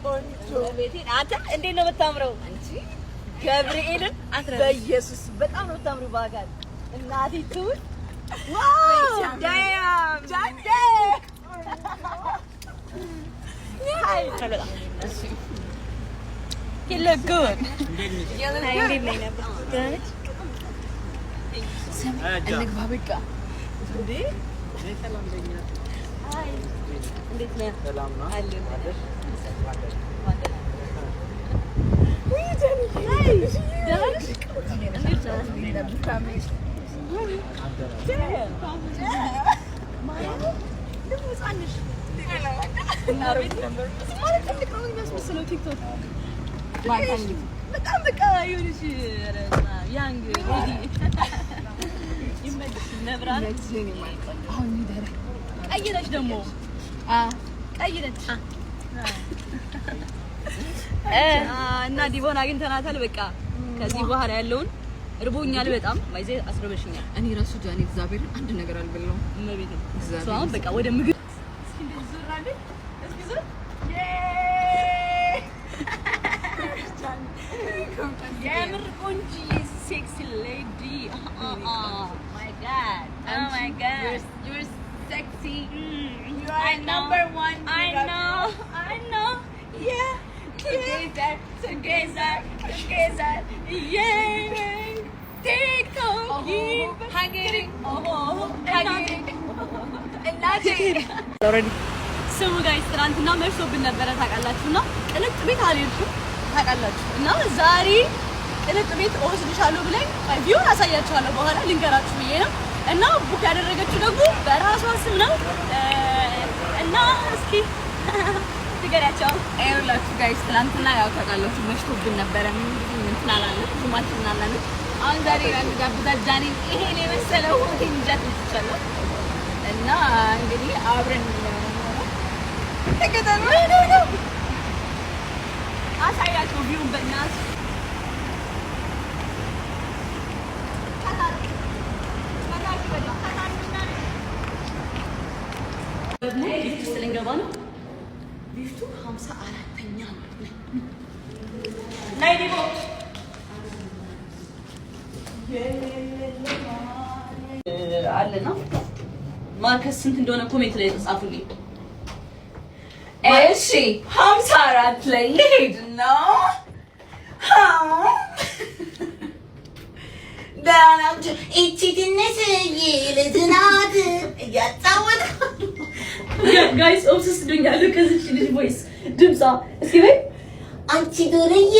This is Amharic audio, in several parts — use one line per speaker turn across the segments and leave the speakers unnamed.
ቆንጆ ቤቴን አንተ እንዴት ነው የምታምረው አንቺ ገብርኤልን በኢየሱስ በጣም ነው የምታምሪው ባጋል እናቴ ትሁን ዋው ዳያም ጃንዴ Hi. You look good. Hi, good name. Good. Anak babika. Hindi? Hi. Hindi na. Salam na. Hello. Hey, Jenny. Hi. Dad. Maya. Du musst anders. በጣም በቃ ይኸውልሽ ያንግ ሬዲ ይመልስ ነብራን አሁን ይደረ ቀይረሽ ደግሞ ቀይረሽ እና ዲቦን አግኝተናታል በቃ ከዚህ በኋላ ያለውን እርቦኛል በጣም ማይዜ አስረበሽኛል እኔ ራሱ ጃኒ እግዚአብሔር አንድ ነገር አልበላው እመቤቴ እግዚአብሔር በቃ ወደ ምግብ sexy lady. My God. Oh my God. You're sexy. You are number one. I know. Yeah. Together. Yeah. Take off. Hugging. Already. So guys, ትናንትና መርሶብን ነበረ ታውቃላችሁና ቅልጥ ቤት አልሄድኩም ታውቃላችሁ እና ዛሬ ቅልጥ ቤት ወስድሻለሁ ብለኝ ቪውን አሳያችኋለሁ በኋላ ልንገራችሁ ብዬ ነው እና ቡክ ያደረገችው ደግሞ በራሷ ስም ነው እና እስኪ ትገሪያቸው አይውላችሁ ጋይስ ትናንትና ያው ታውቃላችሁ መሽቶብን ነበረ ምን ትናላችሁ ጁማችን እናላለን አሁን ዛሬ ጋብዛት ጃኒ ይሄን የመሰለው እንጃት ልትቻለው እና እንግዲህ አብረን ተከታተሉ ነው አሳያችሁ ቪውን በእናትህ ሊፍት ስለንገባ ነው ሊፍቱ 54ኛ ነው ላይ ዲቦ አለና ማርከስ ስንት እንደሆነ ኮሜንት ላይ ተጻፉልኝ እሺ 54 ላይ ልሄድ ነው ዳናንቺ እቺ ትንሽ ይልዝናት ያጣወት ጋይስ ኦብሰስ ዱኛሉ ከዚህ ልጅ ቮይስ ድምጻ እስኪ በይ አንቺ ዶርዬ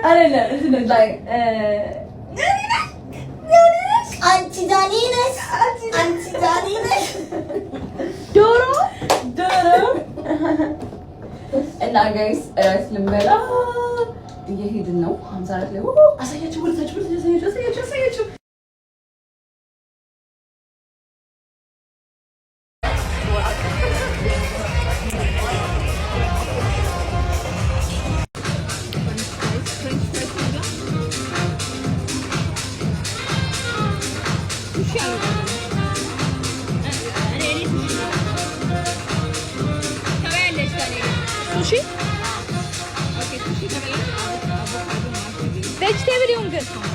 አረለ እንትን ላይ አንቺ ዳኒ ነሽ ዶሮ እና ጋይስ ራስ ልንበላ እየሄድን ነው 54 ላይ አሳያችሁ ወልታችሁ Vegetarian good.